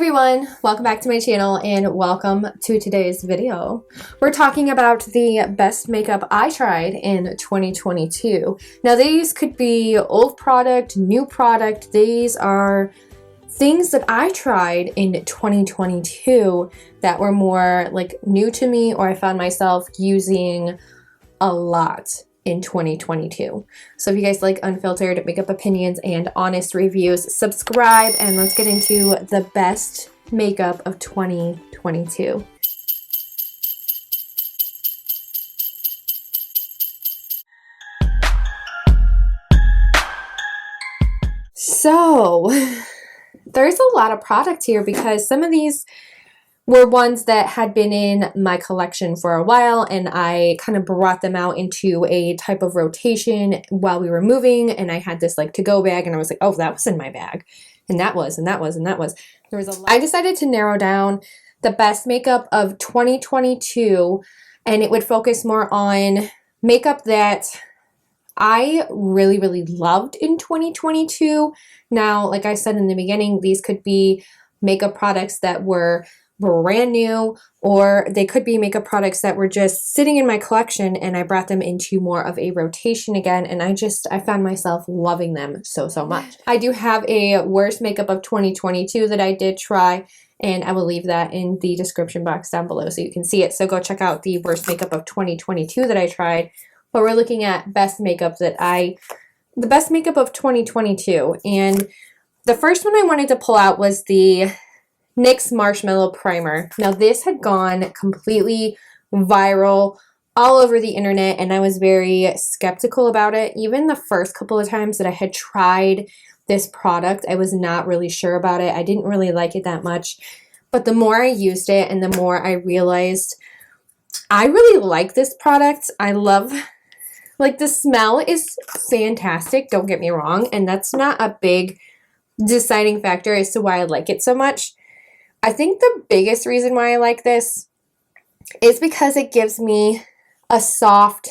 everyone, welcome back to my channel and welcome to today's video. We're talking about the best makeup I tried in 2022. Now these could be old product, new product. These are things that I tried in 2022 that were more like new to me or I found myself using a lot in 2022. So if you guys like unfiltered makeup opinions and honest reviews, subscribe and let's get into the best makeup of 2022. So there's a lot of product here because some of these were ones that had been in my collection for a while and I kind of brought them out into a type of rotation while we were moving, and I had this like to-go bag and I was like, oh, that was in my bag, and that was, and that was, and that was. There was a lot. I decided to narrow down the best makeup of 2022 and it would focus more on makeup that I really loved in 2022. Now, like I said in the beginning, these could be makeup products that were brand new, or they could be makeup products that were just sitting in my collection and I brought them into more of a rotation again, and I found myself loving them so much. I do have a worst makeup of 2022 that I did try, and I will leave that in the description box down below so you can see it. So go check out the worst makeup of 2022 that I tried. But we're looking at best makeup the best makeup of 2022, and the first one I wanted to pull out was the NYX Marshmallow Primer. Now this had gone completely viral all over the internet and I was very skeptical about it. Even the first couple of times that I had tried this product, I was not really sure about it. I didn't really like it that much. But the more I used it and the more I realized I really like this product. I love, like, the smell is fantastic, don't get me wrong, and that's not a big deciding factor as to why I like it so much. I think the biggest reason why I like this is because it gives me a soft,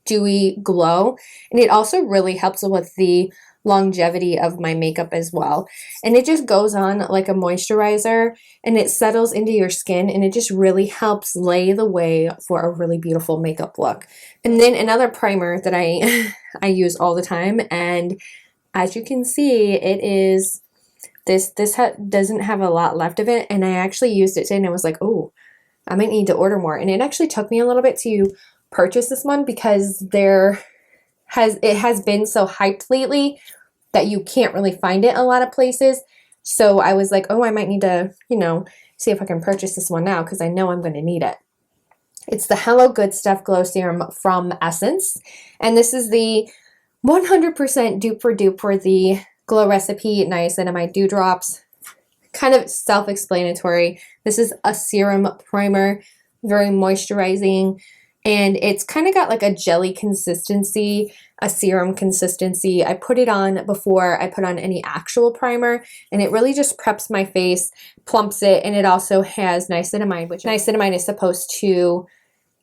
dewy glow, and it also really helps with the longevity of my makeup as well. And it just goes on like a moisturizer and it settles into your skin, and it just really helps lay the way for a really beautiful makeup look. And then another primer that I use all the time, and as you can see, it is This doesn't have a lot left of it, and I actually used it today and I was like, oh, I might need to order more. And it actually took me a little bit to purchase this one because it has been so hyped lately that you can't really find it a lot of places. So I was like, oh, I might need to, see if I can purchase this one now because I know I'm going to need it. It's the Hello Good Stuff Glow Serum from Essence, and this is the 100% dupe for dupe for the Glow Recipe Niacinamide Dewdrops. Kind of self-explanatory. This is a serum primer, very moisturizing, and it's kind of got like a jelly consistency, a serum consistency. I put it on before I put on any actual primer, and it really just preps my face, plumps it, and it also has niacinamide, which niacinamide is supposed to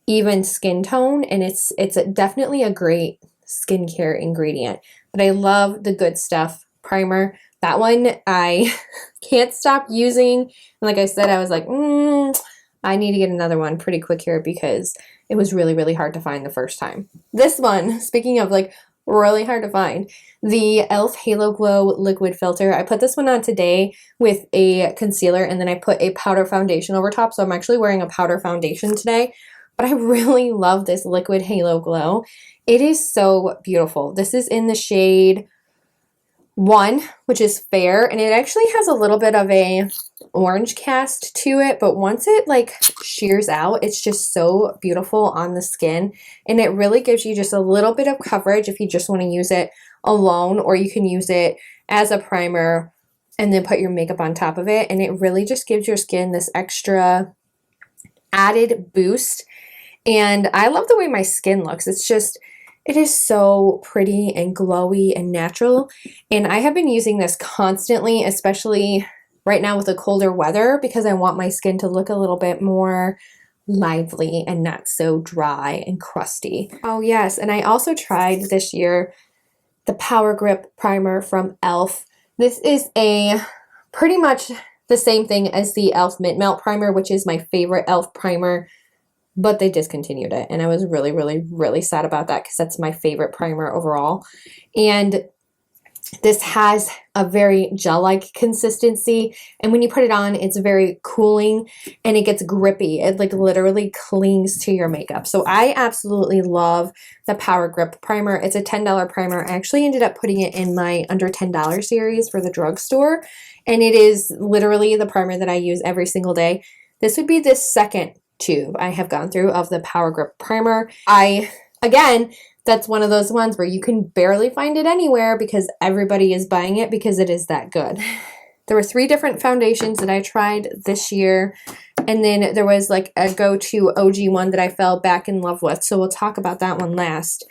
even skin tone, and it's definitely a great skincare ingredient. But I love the Good Stuff primer. That one I can't stop using. And like I said, I was like, I need to get another one pretty quick here because it was really hard to find the first time. This one, speaking of like really hard to find, the e.l.f. Halo Glow Liquid Filter. I put this one on today with a concealer and then I put a powder foundation over top. So I'm actually wearing a powder foundation today. But I really love this Liquid Halo Glow. It is so beautiful. This is in the shade 1, which is fair, and it actually has a little bit of a orange cast to it, but once it like shears out, it's just so beautiful on the skin, and it really gives you just a little bit of coverage if you just want to use it alone, or you can use it as a primer and then put your makeup on top of it, and it really just gives your skin this extra added boost. And I love the way my skin looks. It is so pretty and glowy and natural, and I have been using this constantly, especially right now with the colder weather, because I want my skin to look a little bit more lively and not so dry and crusty. Oh yes, and I also tried this year the Power Grip Primer from e.l.f. This is a pretty much the same thing as the e.l.f. Mint Melt Primer, which is my favorite e.l.f. primer, but they discontinued it. And I was really, really, really sad about that because that's my favorite primer overall. And this has a very gel-like consistency, and when you put it on, it's very cooling and it gets grippy. It like literally clings to your makeup. So I absolutely love the Power Grip Primer. It's a $10 primer. I actually ended up putting it in my under $10 series for the drugstore, and it is literally the primer that I use every single day. This would be the second tube I have gone through of the Power Grip Primer. Again, that's one of those ones where you can barely find it anywhere because everybody is buying it because it is that good. There were 3 different foundations that I tried this year, and then there was like a go-to OG one that I fell back in love with, so we'll talk about that one last.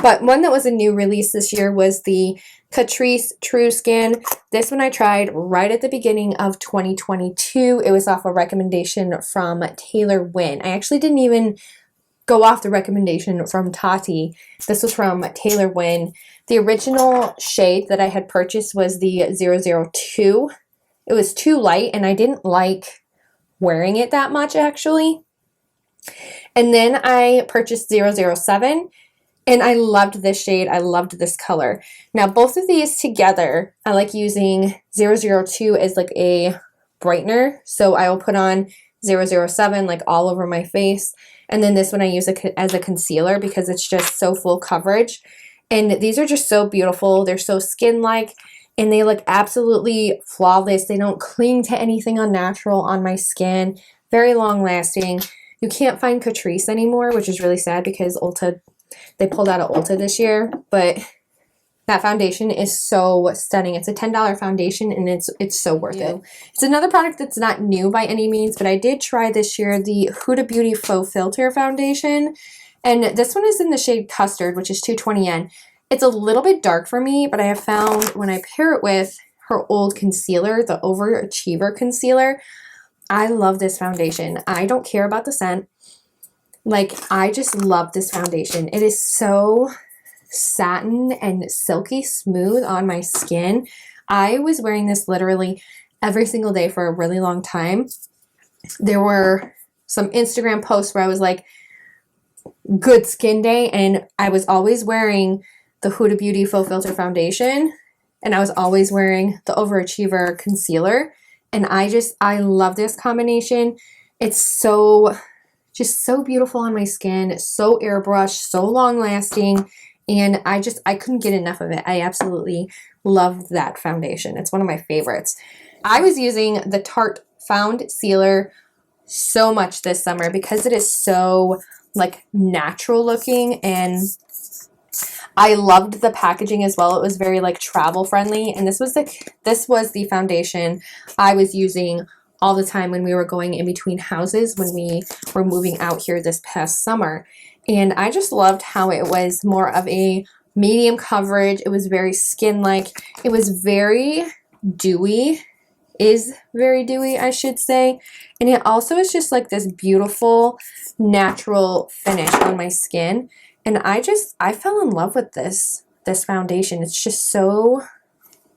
But one that was a new release this year was the Catrice True Skin. This one I tried right at the beginning of 2022. It was off a recommendation from Taylor Wynn. I actually didn't even go off the recommendation from Tarte. This was from Taylor Wynn. The original shade that I had purchased was the 002. It was too light and I didn't like wearing it that much actually. And then I purchased 007 and I loved this shade. I loved this color. Now both of these together, I like using 002 as like a brightener. So I will put on 007 like all over my face. And then this one I use as a concealer because it's just so full coverage. And these are just so beautiful. They're so skin-like and they look absolutely flawless. They don't cling to anything unnatural on my skin. Very long lasting. You can't find Catrice anymore, which is really sad because Ulta, they pulled out of Ulta this year. But that foundation is so stunning. It's a $10 foundation and it's so worth it. It's another product that's not new by any means, but I did try this year the Huda Beauty Faux Filter Foundation. And this one is in the shade Custard, which is 220 yen. It's a little bit dark for me, but I have found when I pair it with her old concealer, the Overachiever concealer, I love this foundation. I don't care about the scent. Like, I just love this foundation. It is so satin and silky smooth on my skin. I was wearing this literally every single day for a really long time. There were some Instagram posts where I was like, good skin day, and I was always wearing the Huda Beauty Faux Filter Foundation, and I was always wearing the Overachiever concealer, and I love this combination. It's just so beautiful on my skin. It's so airbrushed, so long lasting. And I couldn't get enough of it. I absolutely love that foundation. It's one of my favorites. I was using the Tarte Foundcealer so much this summer because it is so like natural looking, and I loved the packaging as well. It was very like travel friendly, and this was the foundation I was using all the time when we were going in between houses when we were moving out here this past summer. And I just loved how it was more of a medium coverage. It was very skin-like. It was very dewy. Is very dewy, I should say. And it also is just like this beautiful natural finish on my skin. And I fell in love with this foundation. It's just so,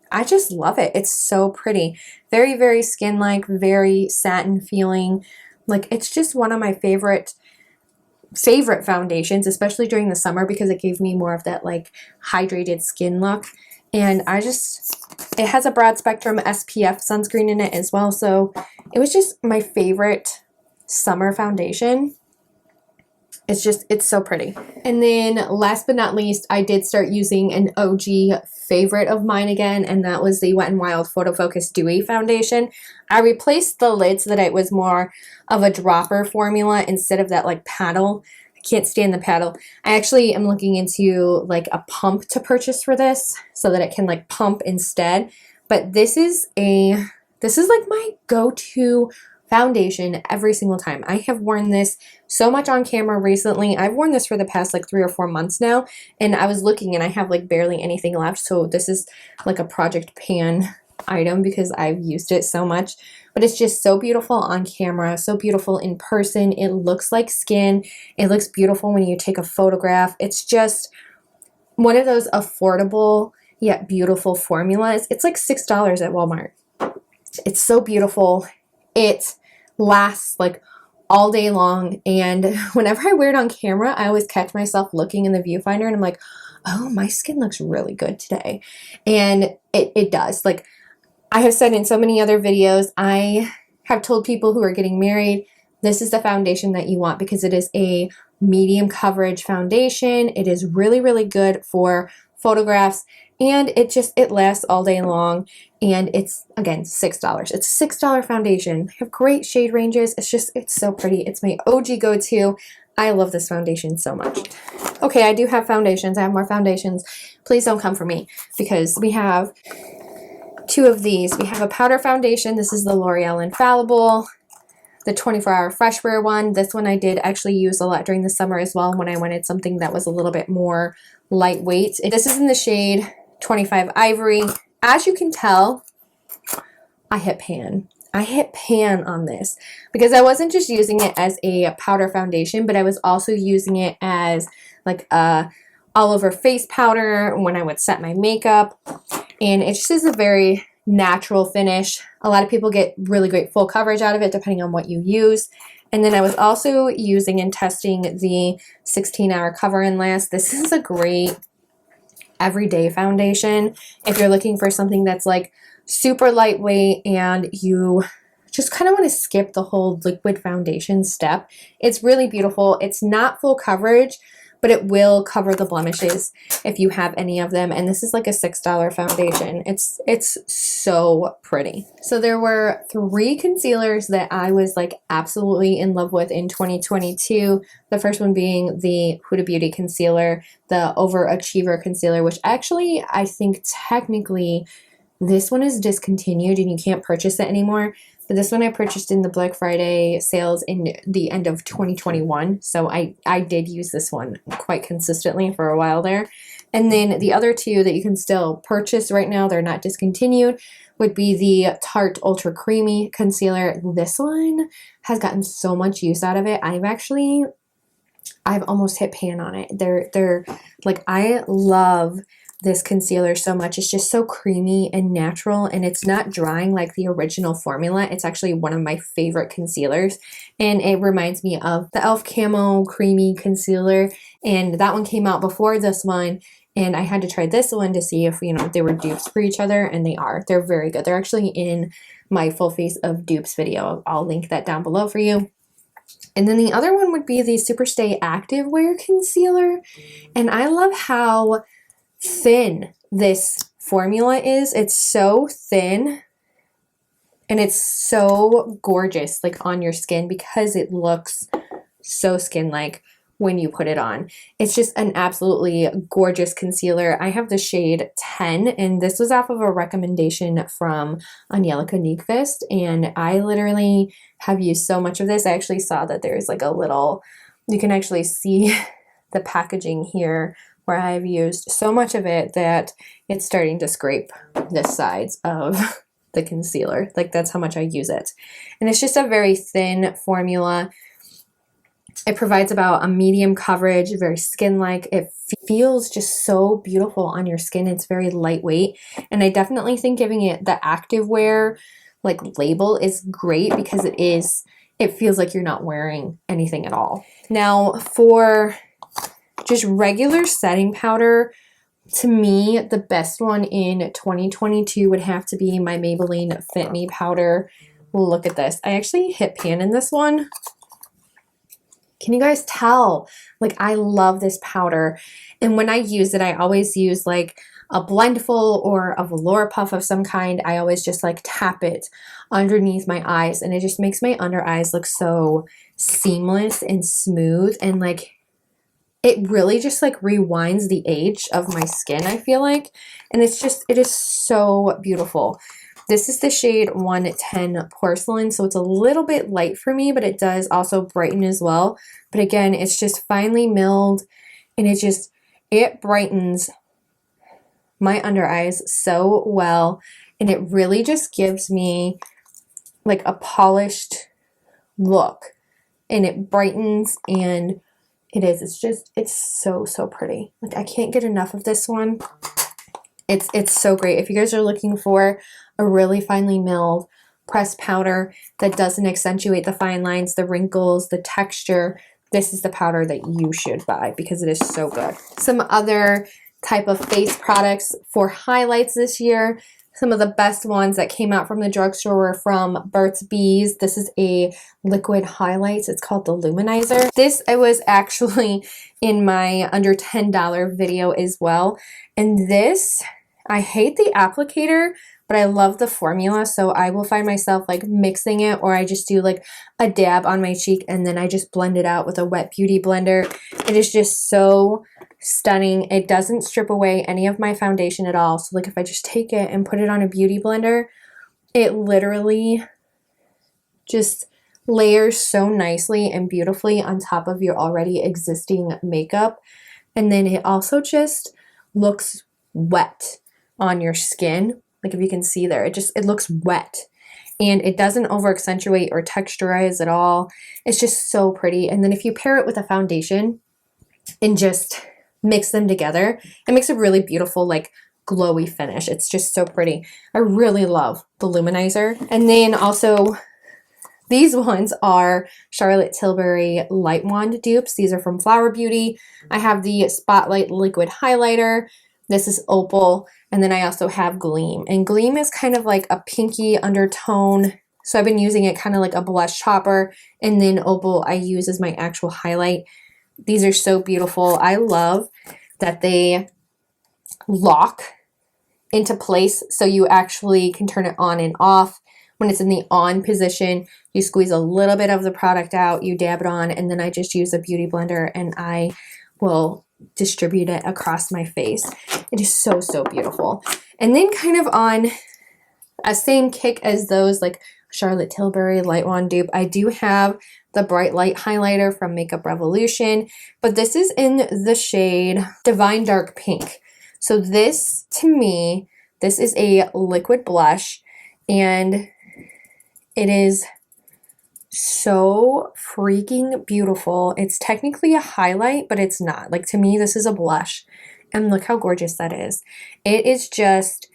I just love it. It's so pretty. Very, very skin-like, very satin feeling. Like, it's just one of my favorite foundations, especially during the summer because it gave me more of that like hydrated skin look. And it has a broad spectrum SPF sunscreen in it as well, so it was just my favorite summer foundation. It's so pretty. And then last but not least, I did start using an OG favorite of mine again, and that was the Wet n Wild Photo Focus Dewy Foundation. I replaced the lid so that it was more of a dropper formula instead of that like paddle. I can't stand the paddle. I actually am looking into like a pump to purchase for this so that it can like pump instead. But this is like my go-to foundation every single time. I have worn this so much on camera recently. I've worn this for the past like 3 or 4 months now, and I was looking and I have like barely anything left, so this is like a project pan item because I've used it so much. But it's just so beautiful on camera, so beautiful in person. It looks like skin. It looks beautiful when you take a photograph. It's just one of those affordable yet beautiful formulas. It's like $6 at Walmart. It's so beautiful. It lasts like all day long, and whenever I wear it on camera, I always catch myself looking in the viewfinder and I'm like, oh, my skin looks really good today. And it does. Like I have said in so many other videos, I have told people who are getting married, this is the foundation that you want because it is a medium coverage foundation. It is really, really good for photographs, and it lasts all day long, and it's, again, $6. It's a $6 foundation. They have great shade ranges. It's so pretty. It's my OG go-to. I love this foundation so much. Okay, I do have foundations. I have more foundations. Please don't come for me because we have two of these. We have a powder foundation. This is the L'Oreal Infallible, the 24-hour fresh wear one. This one I did actually use a lot during the summer as well when I wanted something that was a little bit more lightweight. This is in the shade 25 Ivory. As you can tell, I hit pan. I hit pan on this because I wasn't just using it as a powder foundation, but I was also using it as like a all over face powder when I would set my makeup. And it just is a very natural finish. A lot of people get really great full coverage out of it depending on what you use. And then I was also using and testing the 16-hour cover and last. This is a great everyday foundation if you're looking for something that's like super lightweight and you just kind of want to skip the whole liquid foundation step. It's really beautiful. It's not full coverage, but it will cover the blemishes if you have any of them. And this is like a $6 foundation. It's so pretty. So there were 3 concealers that I was like absolutely in love with in 2022. The first one being the Huda Beauty concealer, the Overachiever concealer, which actually I think technically this one is discontinued and you can't purchase it anymore. But this one I purchased in the Black Friday sales in the end of 2021. So I did use this one quite consistently for a while there. And then the other 2 that you can still purchase right now, they're not discontinued, would be the Tarte Ultra Creamy Concealer. This one has gotten so much use out of it. I've almost hit pan on it. They're like, I love this concealer so much. It's just so creamy and natural, and it's not drying like the original formula. It's actually one of my favorite concealers, and it reminds me of the e.l.f. Camo Creamy Concealer, and that one came out before this one, and I had to try this one to see if, you know, they were dupes for each other, and they are. They're very good. They're actually in my full face of dupes video. I'll link that down below for you. And then the other one would be the Superstay Active Wear Concealer, and I love how thin this formula is. It's so thin and it's so gorgeous like on your skin because it looks so skin-like when you put it on. It's just an absolutely gorgeous concealer. I have the shade 10, and this was off of a recommendation from Angelica Nyquist, and I literally have used so much of this. I actually saw that there's like a little, you can actually see the packaging here where I've used so much of it that it's starting to scrape the sides of the concealer. Like, that's how much I use it. And it's just a very thin formula. It provides about a medium coverage, very skin-like. It feels just so beautiful on your skin. It's very lightweight. And I definitely think giving it the activewear like label is great because it feels like you're not wearing anything at all. Now, for just regular setting powder, to me, the best one in 2022 would have to be my Maybelline Fit Me powder. Look at this. I actually hit pan in this one. Can you guys tell? Like, I love this powder. And when I use it, I always use like a blendful or a velour puff of some kind. I always just like tap it underneath my eyes, and it just makes my under eyes look so seamless and smooth, and like it really just like rewinds the age of my skin, I feel like. And it is so beautiful. This is the shade 110 Porcelain, so it's a little bit light for me, but it does also brighten as well. But again, it's just finely milled, and it brightens my under eyes so well, and it really just gives me like a polished look, and it brightens, and it's so pretty. Like, I can't get enough of this one. It's so great. If you guys are looking for a really finely milled pressed powder that doesn't accentuate the fine lines, the wrinkles, the texture, this is the powder that you should buy because it is so good. Some other type of face products for highlights this year. Some of the best ones that came out from the drugstore were from Burt's Bees. This is a liquid highlights. It's called the Luminizer. This I was actually in my under $10 video as well. And this, I hate the applicator, but I love the formula. So I will find myself like mixing it, or I just do like a dab on my cheek and then I just blend it out with a wet beauty blender. It is just so stunning. It doesn't strip away any of my foundation at all. So like if I just take it and put it on a beauty blender, it literally just layers so nicely and beautifully on top of your already existing makeup. And then it also just looks wet on your skin. Like if you can see there, it looks wet. And it doesn't over accentuate or texturize at all. It's just so pretty. And then if you pair it with a foundation and just mix them together, it makes a really beautiful like glowy finish. It's just so pretty. I really love the Luminizer. And then also these ones are Charlotte Tilbury Light Wand dupes. These are from Flower Beauty. I have the Spotlight Liquid Highlighter. This is Opal. And then I also have Gleam. And Gleam is kind of like a pinky undertone. So I've been using it kind of like a blush topper. And then Opal I use as my actual highlight. These are so beautiful. I love that they lock into place so you actually can turn it on and off. When it's in the on position, you squeeze a little bit of the product out, you dab it on, and then I just use a beauty blender and I will distribute it across my face. It is so, so beautiful. And then kind of on a same kick as those, like Charlotte Tilbury Light Wand dupe, I do have the Bright Light Highlighter from Makeup Revolution, but this is in the shade Divine Dark Pink. So this, to me, this is a liquid blush, and it is so freaking beautiful. It's technically a highlight, but it's not. Like, to me, this is a blush, and look how gorgeous that is. It is just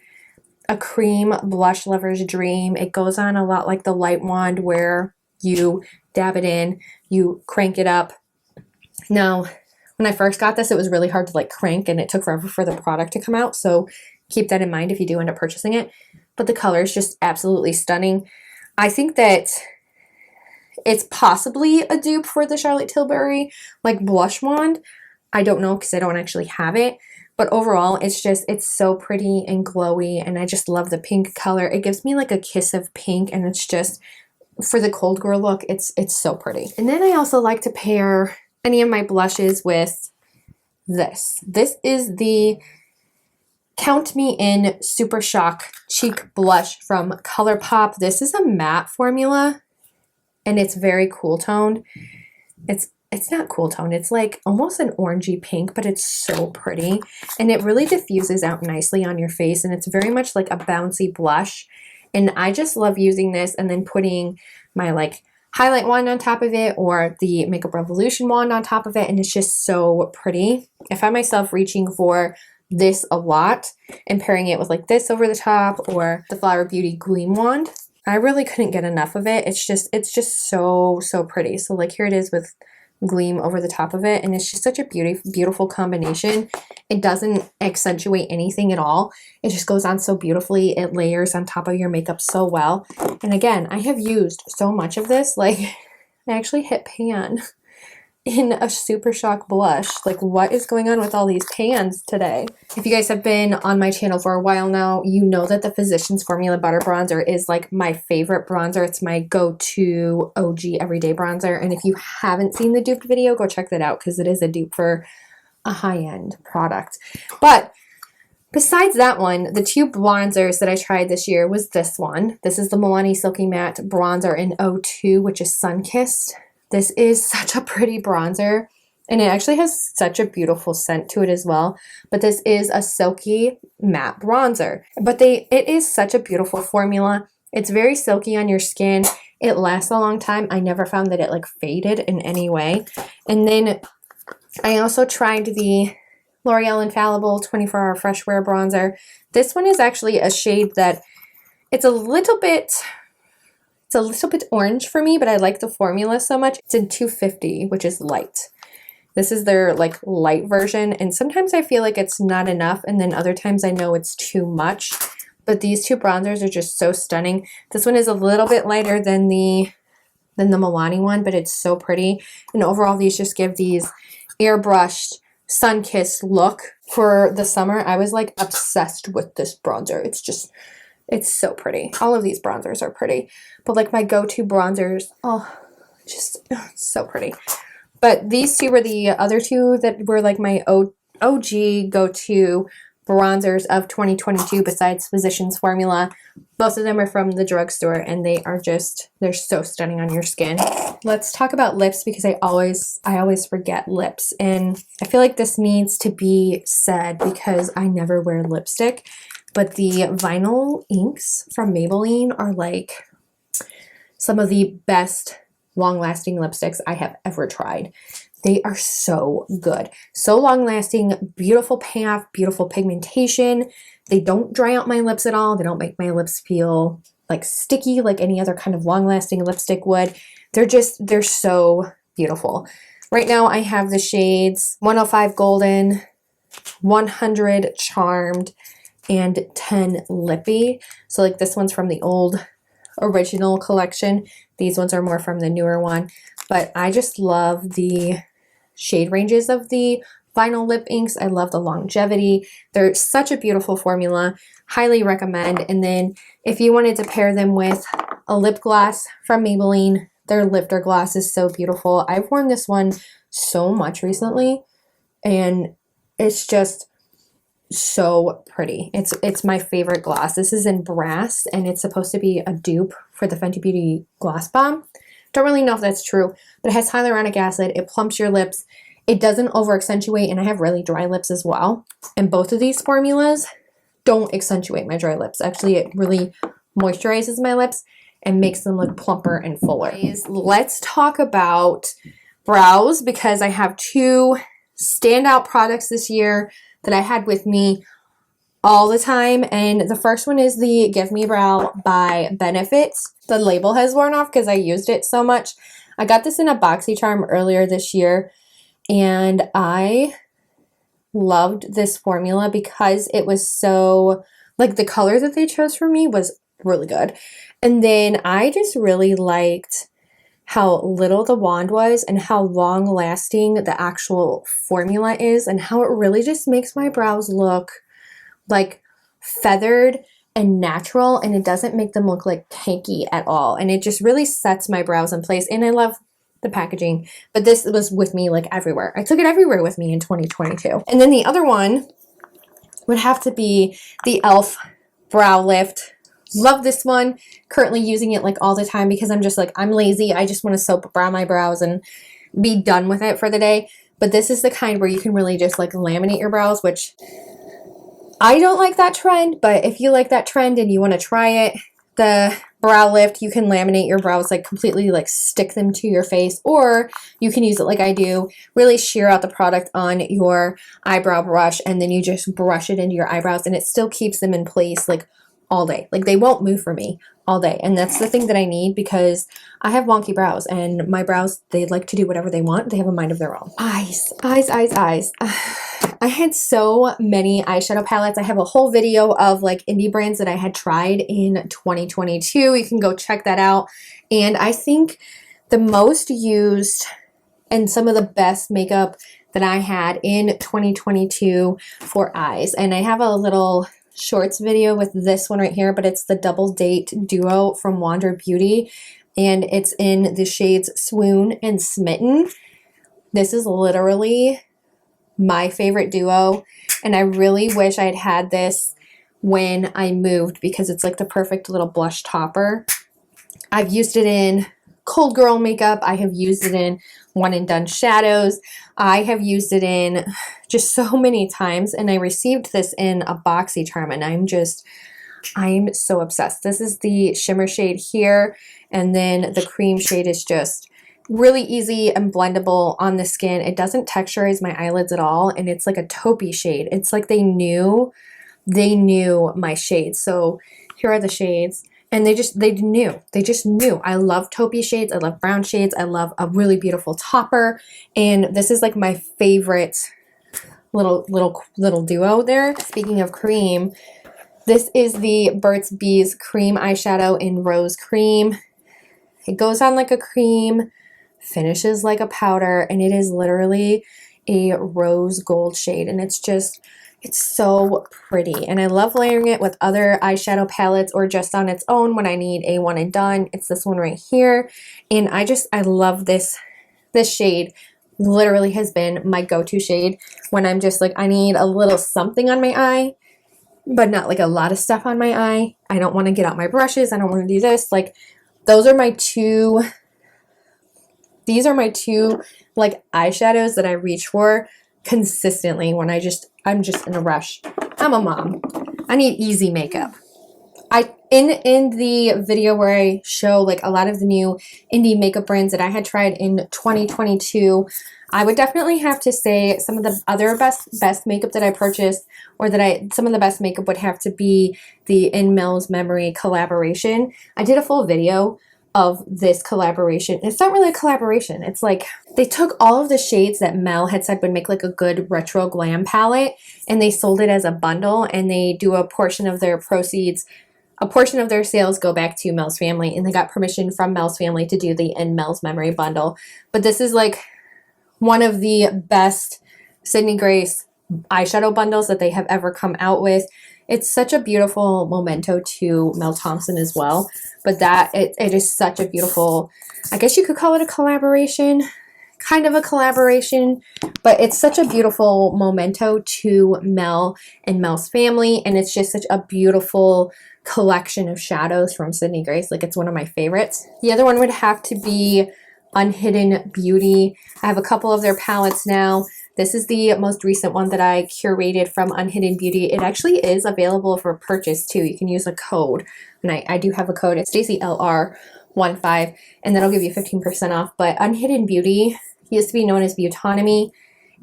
a cream blush lover's dream. It goes on a lot like the Light Wand, where you dab it in, you crank it up. Now, when I first got this, it was really hard to like crank, and it took forever for the product to come out. So keep that in mind if you do end up purchasing it. But the color is just absolutely stunning. I think that it's possibly a dupe for the Charlotte Tilbury like blush wand. I don't know because I don't actually have it. But overall, it's so pretty and glowy, and I just love the pink color. It gives me like a kiss of pink, and it's just, for the cold girl look, it's so pretty. And then I also like to pair any of my blushes with this. This is the Count Me In Super Shock Cheek Blush from ColourPop. This is a matte formula, and it's very cool toned. It's not cool toned. It's like almost an orangey pink, but it's so pretty. And it really diffuses out nicely on your face, and it's very much like a bouncy blush. And I just love using this and then putting my like highlight wand on top of it, or the Makeup Revolution wand on top of it, and it's just so pretty. I find myself reaching for this a lot and pairing it with like this over the top, or the Flower Beauty Gleam wand. I really couldn't get enough of it. It's just so, so pretty. So like here it is with Gleam over the top of it, and it's just such a beautiful combination. It doesn't accentuate anything at all. It just goes on so beautifully. It layers on top of your makeup so well. And again, I have used so much of this. Like, I actually hit pan in a Super Shock blush. Like, what is going on with all these pans today? If you guys have been on my channel for a while now, you know that the Physicians Formula Butter Bronzer is like my favorite bronzer. It's my go-to OG everyday bronzer. And if you haven't seen the duped video, go check that out, because it is a dupe for a high-end product. But besides that one, the two bronzers that I tried this year was this one. This is the Milani Silky Matte Bronzer in 02, which is Sun-Kissed. This is such a pretty bronzer, and it actually has such a beautiful scent to it as well. But this is a silky matte bronzer. But it is such a beautiful formula. It's very silky on your skin. It lasts a long time. I never found that it like faded in any way. And then I also tried the L'Oreal Infallible 24-Hour Fresh Wear Bronzer. This one is actually a shade that it's a little bit It's a little bit orange for me, but I like the formula so much. It's in 250, which is light. This is their like light version, and sometimes I feel like it's not enough, and then other times I know it's too much. But these two bronzers are just so stunning. This one is a little bit lighter than the Milani one, but it's so pretty. And overall, these just give these airbrushed, sun-kissed look. For the summer, I was like obsessed with this bronzer. It's so pretty. All of these bronzers are pretty, but like my go-to bronzers, oh, just so pretty. But these two were the other two that were like my OG go-to bronzers of 2022 besides Physicians Formula. Both of them are from the drugstore, and they're so stunning on your skin. Let's talk about lips, because I always forget lips, and I feel like this needs to be said because I never wear lipstick. But the vinyl inks from Maybelline are like some of the best long-lasting lipsticks I have ever tried. They are so good. So long-lasting, beautiful payoff, beautiful pigmentation. They don't dry out my lips at all. They don't make my lips feel like sticky like any other kind of long-lasting lipstick would. They're so beautiful. Right now I have the shades 105 Golden, 100 Charmed, and 10 Lippy. So like this one's from the old original collection. These ones are more from the newer one. But I just love the shade ranges of the vinyl lip inks. I love the longevity. They're such a beautiful formula. Highly recommend. And then if you wanted to pair them with a lip gloss from Maybelline, their Lifter Gloss is so beautiful. I've worn this one so much recently, and it's just so pretty. It's my favorite gloss. This is in Brass, and it's supposed to be a dupe for the Fenty Beauty Gloss Bomb. Don't really know if that's true, but it has hyaluronic acid. It plumps your lips. It doesn't over accentuate, and I have really dry lips as well. And both of these formulas don't accentuate my dry lips. Actually, it really moisturizes my lips and makes them look plumper and fuller. Let's talk about brows, because I have two standout products this year that I had with me all the time. And the first one is the Give Me Brow by Benefits. The label has worn off because I used it so much. I got this in a BoxyCharm earlier this year, and I loved this formula because it was so, like, the color that they chose for me was really good. And then I just really liked how little the wand was and how long lasting the actual formula is, and how it really just makes my brows look like feathered and natural, and it doesn't make them look like cakey at all. And it just really sets my brows in place. And I love the packaging, but this was with me like everywhere. I took it everywhere with me in 2022. And then the other one would have to be the e.l.f. Brow Lift. Love this one. Currently using it like all the time because I'm just like, I'm lazy. I just want to soap brown my brows and be done with it for the day. But this is the kind where you can really just like laminate your brows, which I don't like that trend. But if you like that trend and you want to try it, the Brow Lift, you can laminate your brows, like completely like stick them to your face, or you can use it like I do, really shear out the product on your eyebrow brush, and then you just brush it into your eyebrows, and it still keeps them in place like all day. Like they won't move for me all day. And that's the thing that I need, because I have wonky brows, and my brows, they like to do whatever they want. They have a mind of their own. Eyes. I had so many eyeshadow palettes. I have a whole video of like indie brands that I had tried in 2022. You can go check that out. And I think the most used and some of the best makeup that I had in 2022 for eyes. And I have a little shorts video with this one right here, but it's the Double Date Duo from Wander Beauty, and it's in the shades Swoon and Smitten. This is literally my favorite duo, and I really wish I had had this when I moved, because it's like the perfect little blush topper. I've used it in Cold Girl makeup. I have used it in One and Done shadows. I have used it in just so many times, and I received this in a BoxyCharm, and I'm so obsessed. This is the shimmer shade here, and then the cream shade is just really easy and blendable on the skin. It doesn't texturize my eyelids at all, and it's like a taupey shade. It's like they knew my shades. So here are the shades. And they just knew. I love taupey shades. I love brown shades. I love a really beautiful topper. And this is like my favorite little duo there. Speaking of cream, this is the Burt's Bees cream eyeshadow in Rose Cream. It goes on like a cream, finishes like a powder, and it is literally a rose gold shade. And it's so pretty. And I love layering it with other eyeshadow palettes or just on its own when I need a one and done. It's this one right here. And I love this shade. Literally has been my go-to shade when I'm just like, I need a little something on my eye, but not like a lot of stuff on my eye. I don't want to get out my brushes. I don't want to do this. Like, these are my two like eyeshadows that I reach for consistently when I'm just in a rush. I'm a mom. I need easy makeup. In the video where I show like a lot of the new indie makeup brands that I had tried in 2022, I would definitely have to say some of the other best makeup that I purchased, or some of the best makeup would have to be the In Mel's Memory collaboration. I did a full video of this collaboration. It's not really a collaboration. It's like they took all of the shades that Mel had said would make like a good retro glam palette, and they sold it as a bundle, and they do a portion of their proceeds, a portion of their sales go back to Mel's family, and they got permission from Mel's family to do the In Mel's Memory bundle. But this is like one of the best Sydney Grace eyeshadow bundles that they have ever come out with. It's such a beautiful memento to Mel Thompson as well. But it is such a beautiful, I guess you could call it a collaboration, kind of a collaboration, but it's such a beautiful memento to Mel and Mel's family. And it's just such a beautiful collection of shadows from Sydney Grace. Like, it's one of my favorites. The other one would have to be Unhidden Beauty. I have a couple of their palettes now. This is the most recent one that I curated from Unhidden Beauty. It actually is available for purchase too. You can use a code, and I do have a code. It's Staci LR15, and that'll give you 15% off. But Unhidden Beauty used to be known as Beautonomy,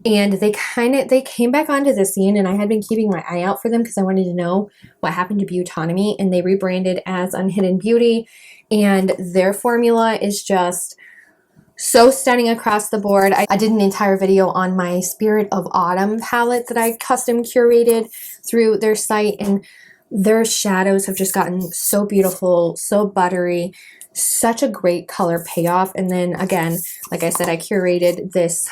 and they came back onto the scene, and I had been keeping my eye out for them because I wanted to know what happened to Beautonomy, and they rebranded as Unhidden Beauty, and their formula is just so stunning across the board. I did an entire video on my Spirit of Autumn palette that I custom curated through their site, and their shadows have just gotten so beautiful, so buttery, such a great color payoff. And then again, like I said, I curated this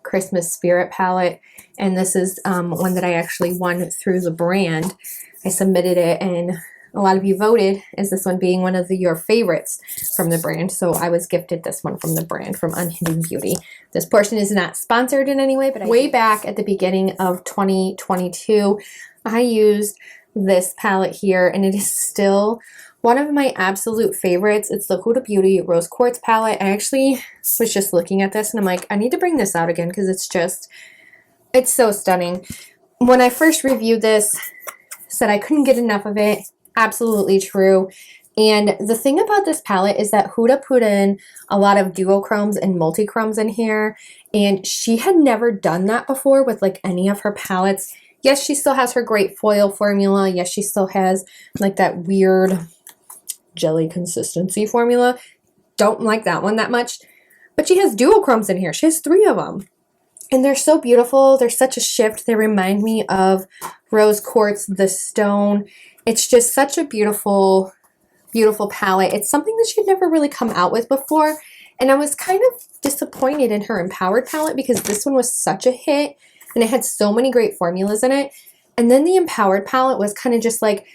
Christmas Spirit palette, and this is one that I actually won through the brand. I submitted it, and a lot of you voted as this one being one of your favorites from the brand. So I was gifted this one from the brand, from Unhidden Beauty. This portion is not sponsored in any way, but way back at the beginning of 2022, I used this palette here, and it is still one of my absolute favorites. It's the Huda Beauty Rose Quartz palette. I actually was just looking at this, and I'm like, I need to bring this out again because it's so stunning. When I first reviewed this, said I couldn't get enough of it. Absolutely true. And the thing about this palette is that Huda put in a lot of duochromes and multichromes in here, and she had never done that before with like any of her palettes. Yes, she still has her great foil formula. Yes, she still has like that weird jelly consistency formula. Don't like that one that much. But she has duochromes in here. She has 3 of them. And they're so beautiful. They're such a shift. They remind me of Rose Quartz, the stone. It's just such a beautiful, beautiful palette. It's something that she'd never really come out with before. And I was kind of disappointed in her Empowered palette because this one was such a hit and it had so many great formulas in it. And then the Empowered palette was kind of just like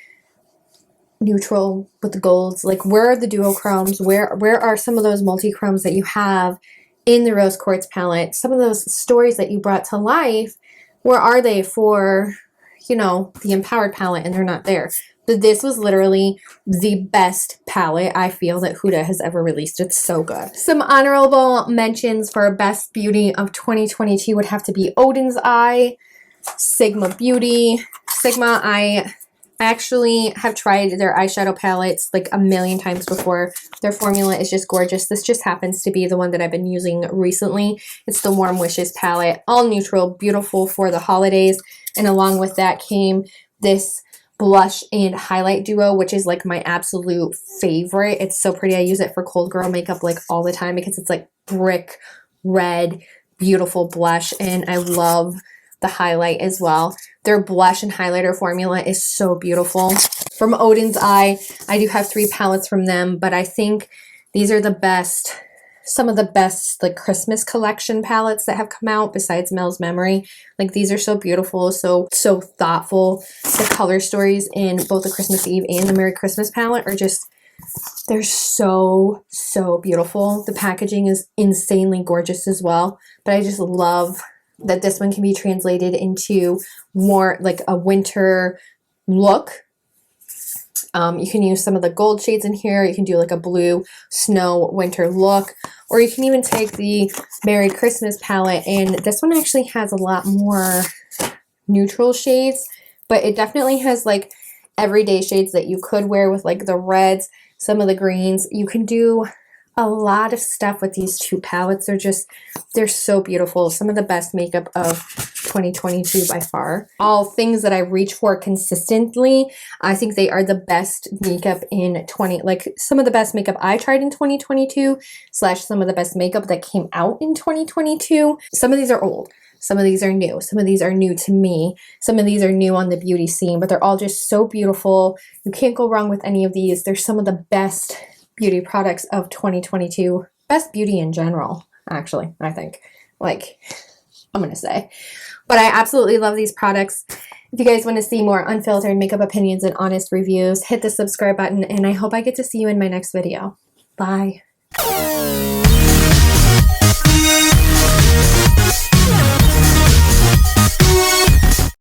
neutral with the golds. Like, where are the duochromes? Where are some of those multichromes that you have in the Rose Quartz palette? Some of those stories that you brought to life, where are they for, you know, the Empowered palette? And they're not there. But this was literally the best palette I feel that Huda has ever released. It's so good. Some honorable mentions for Best Beauty of 2022 would have to be Odin's Eye, Sigma Beauty. Sigma, I actually have tried their eyeshadow palettes like a million times before. Their formula is just gorgeous. This just happens to be the one that I've been using recently. It's the Warm Wishes palette. All neutral, beautiful for the holidays. And along with that came this blush and highlight duo, which is like my absolute favorite. It's so pretty. I use it for cold girl makeup like all the time because it's like brick red, beautiful blush, and I love the highlight as well. Their blush and highlighter formula is so beautiful. From Odin's Eye, I do have 3 palettes from them, but I think these are the best, some of the best like Christmas collection palettes that have come out besides Mel's Memory. Like these are so beautiful, so thoughtful. The color stories in both the Christmas Eve and the Merry Christmas palette are just, they're so beautiful. The packaging is insanely gorgeous as well, but I just love that this one can be translated into more like a winter look. You can use some of the gold shades in here. You can do like a blue snow winter look, or you can even take the Merry Christmas palette, and this one actually has a lot more neutral shades, but it definitely has like everyday shades that you could wear with like the reds, some of the greens. You can do a lot of stuff with these 2 palettes. They're so beautiful. Some of the best makeup of 2022 by far. All things that I reach for consistently. I think they are the best makeup in some of the best makeup I tried in 2022 / some of the best makeup that came out in 2022. Some of these are old. Some of these are new. Some of these are new to me. Some of these are new on the beauty scene, but they're all just so beautiful. You can't go wrong with any of these. They're some of the best beauty products of 2022. Best beauty in general, actually, I think. Like, I'm going to say. But I absolutely love these products. If you guys want to see more unfiltered makeup opinions and honest reviews, hit the subscribe button, and I hope I get to see you in my next video. Bye.